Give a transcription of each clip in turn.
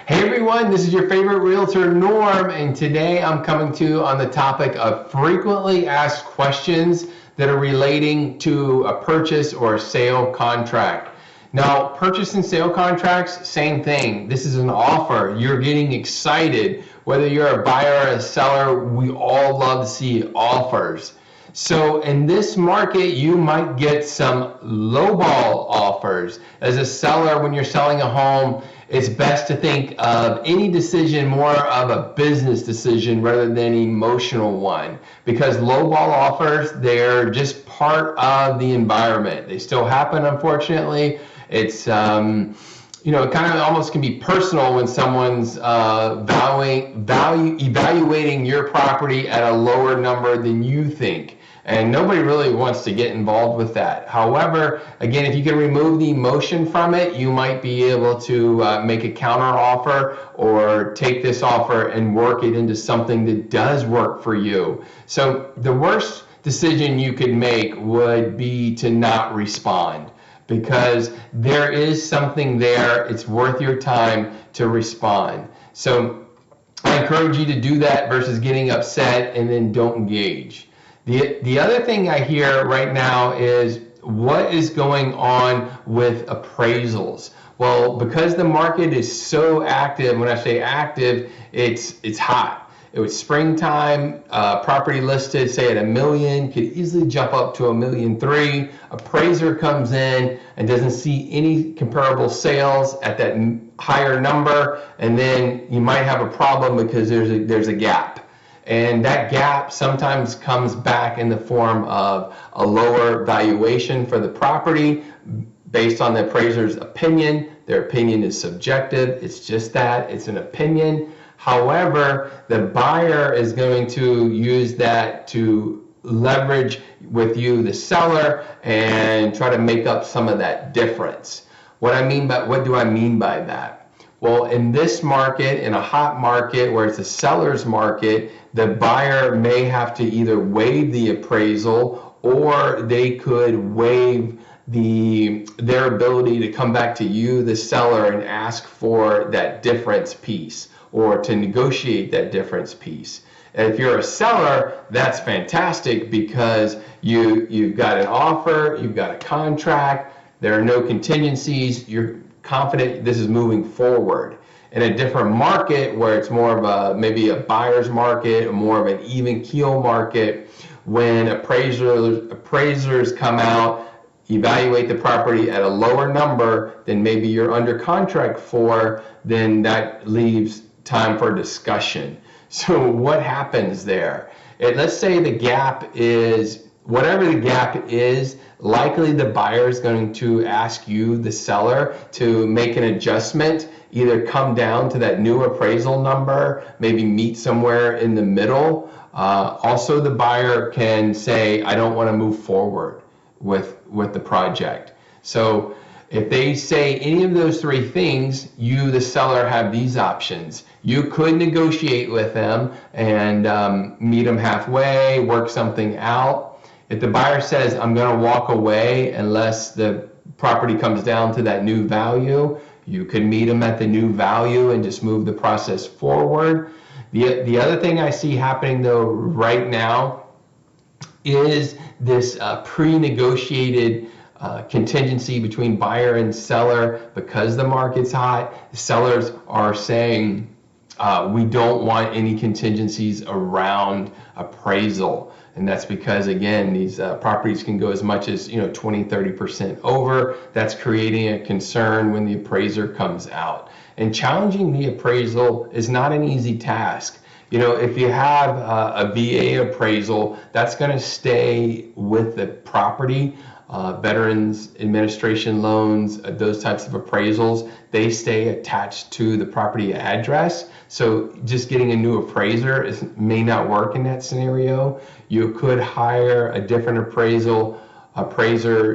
Hey everyone, this is your favorite realtor Norm, and today I'm coming to you on the topic of frequently asked questions that are relating to a purchase or a sale contract. Now, purchase and sale contracts, same thing. This is an offer. You're getting excited. Whether you're a buyer or a seller, we all love to see offers. So in this market, you might get some lowball offers. As a seller, when you're selling a home, it's best to think of any decision more of a business decision rather than an emotional one. Because lowball offers, they're just part of the environment. They still happen, unfortunately. It's, it kind of almost can be personal when someone's evaluating your property at a lower number than you think. And nobody really wants to get involved with that. However, again, if you can remove the emotion from it, you might be able to make a counter offer or take this offer and work it into something that does work for you. So the worst decision you could make would be to not respond, because there is something there. It's worth your time to respond. So I encourage you to do that versus getting upset and then don't engage. The other thing I hear right now is what is going on with appraisals. Well, because the market is so active, when I say active, it's hot. It was springtime, property listed, say at $1 million, could easily jump up to $1.3 million. Appraiser comes in and doesn't see any comparable sales at that higher number, and then you might have a problem because there's a gap. And that gap sometimes comes back in the form of a lower valuation for the property based on the appraiser's opinion. Their opinion is subjective. It's just that. It's an opinion. However, the buyer is going to use that to leverage with you, the seller, and try to make up some of that difference. What do I mean by that? Well, in this market, in a hot market where it's a seller's market, the buyer may have to either waive the appraisal, or they could waive their ability to come back to you, the seller, and ask for that difference piece or to negotiate that difference piece. And if you're a seller, that's fantastic because you've got an offer, you've got a contract, there are no contingencies, you're confident this is moving forward. In a different market where it's more of maybe a buyer's market, or more of an even keel market, when appraisers come out, evaluate the property at a lower number than maybe you're under contract for, then that leaves time for discussion. So what happens there? Let's say the gap is, whatever the gap is, likely the buyer is going to ask you, the seller, to make an adjustment, either come down to that new appraisal number, maybe meet somewhere in the middle. Also, the buyer can say, I don't want to move forward with the project. So if they say any of those three things, you, the seller, have these options. You could negotiate with them and meet them halfway, work something out. If the buyer says, I'm going to walk away unless the property comes down to that new value, you can meet them at the new value and just move the process forward. The other thing I see happening, though, right now is this pre-negotiated contingency between buyer and seller. Because the market's hot, sellers are saying, we don't want any contingencies around appraisal. And that's because, again, these properties can go as much as 20-30% over. That's creating a concern when the appraiser comes out. And challenging the appraisal is not an easy task. If you have a VA appraisal, that's going to stay with the property. Veterans Administration loans, those types of appraisals, they stay attached to the property address. So just getting a new appraiser may not work in that scenario. You could hire a different appraiser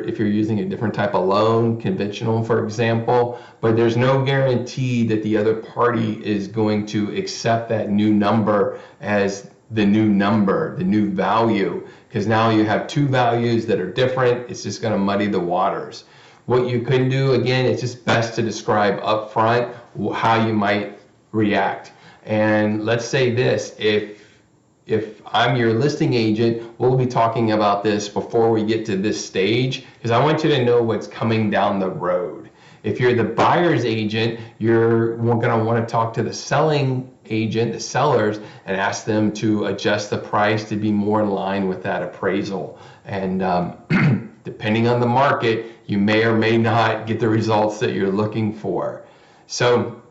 if you're using a different type of loan, conventional, for example, but there's no guarantee that the other party is going to accept that new number as the new number, the new value, because now you have two values that are different. It's just going to muddy the waters. What you can do, again, it's just best to describe up front how you might react. And let's say this, if I'm your listing agent, we'll be talking about this before we get to this stage, because I want you to know what's coming down the road. If you're the buyer's agent, you're going to want to talk to the selling agent, the sellers, and ask them to adjust the price to be more in line with that appraisal. And depending on the market, you may or may not get the results that you're looking for. So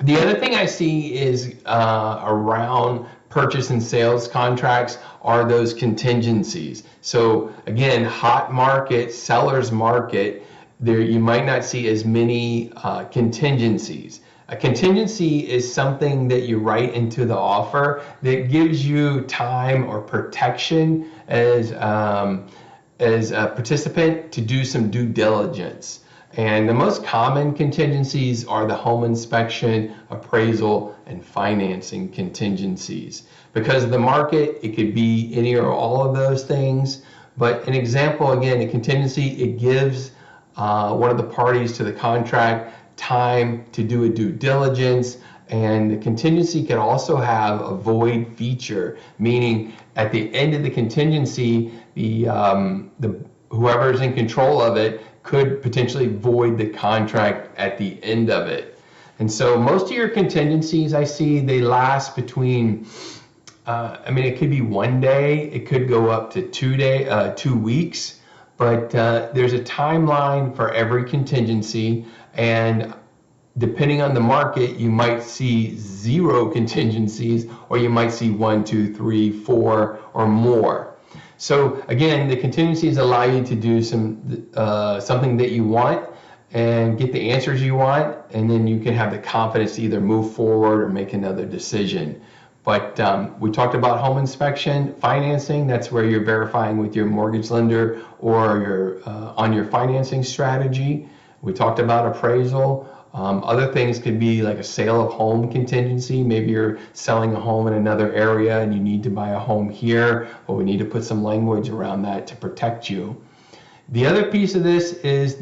the other thing I see is around purchase and sales contracts are those contingencies. So again, hot market, seller's market, there you might not see as many contingencies. A contingency is something that you write into the offer that gives you time or protection as a participant to do some due diligence. And the most common contingencies are the home inspection, appraisal, and financing contingencies. Because of the market, it could be any or all of those things. But an example, again, a contingency, it gives one of the parties to the contract time to do a due diligence. And the contingency can also have a void feature, meaning at the end of the contingency, whoever's in control of it could potentially void the contract at the end of it. And so most of your contingencies I see, they last between, it could be 1 day, it could go up to 2 weeks, but there's a timeline for every contingency, and depending on the market, you might see 0 contingencies, or you might see 1, 2, 3, 4, or more. So again, the contingencies allow you to do something that you want and get the answers you want, and then you can have the confidence to either move forward or make another decision. But we talked about home inspection, financing. That's where you're verifying with your mortgage lender or your on your financing strategy. We talked about appraisal. Other things could be like a sale of home contingency. Maybe you're selling a home in another area and you need to buy a home here, but we need to put some language around that to protect you. The other piece of this is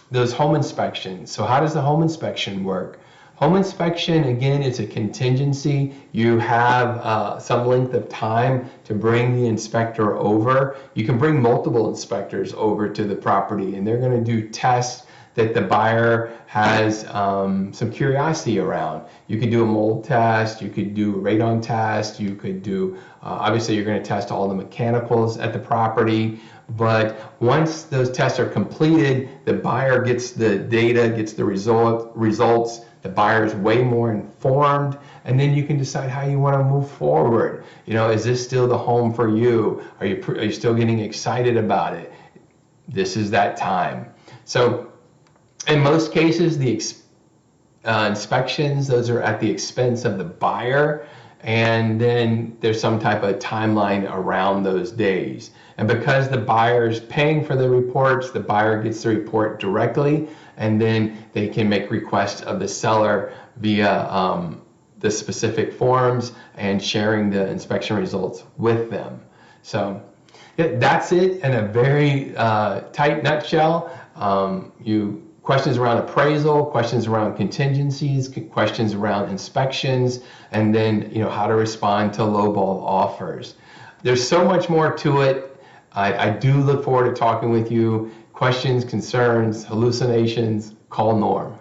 those home inspections. So how does the home inspection work? Home inspection, again, it's a contingency. You have some length of time to bring the inspector over. You can bring multiple inspectors over to the property, and they're going to do tests that the buyer has some curiosity around. You could do a mold test, you could do a radon test, you could do, obviously you're going to test all the mechanicals at the property, but once those tests are completed, the buyer gets the data, gets the results, the buyer is way more informed, and then you can decide how you want to move forward. You know, is this still the home for you? Are you still getting excited about it? This is that time. So in most cases, the inspections, those are at the expense of the buyer, and then there's some type of timeline around those days. And because the buyer is paying for the reports, the buyer gets the report directly, and then they can make requests of the seller via the specific forms and sharing the inspection results with them. So that's it in a very tight nutshell. Questions around appraisal, questions around contingencies, questions around inspections, and then how to respond to lowball offers. There's so much more to it. I do look forward to talking with you. Questions, concerns, hallucinations, call Norm.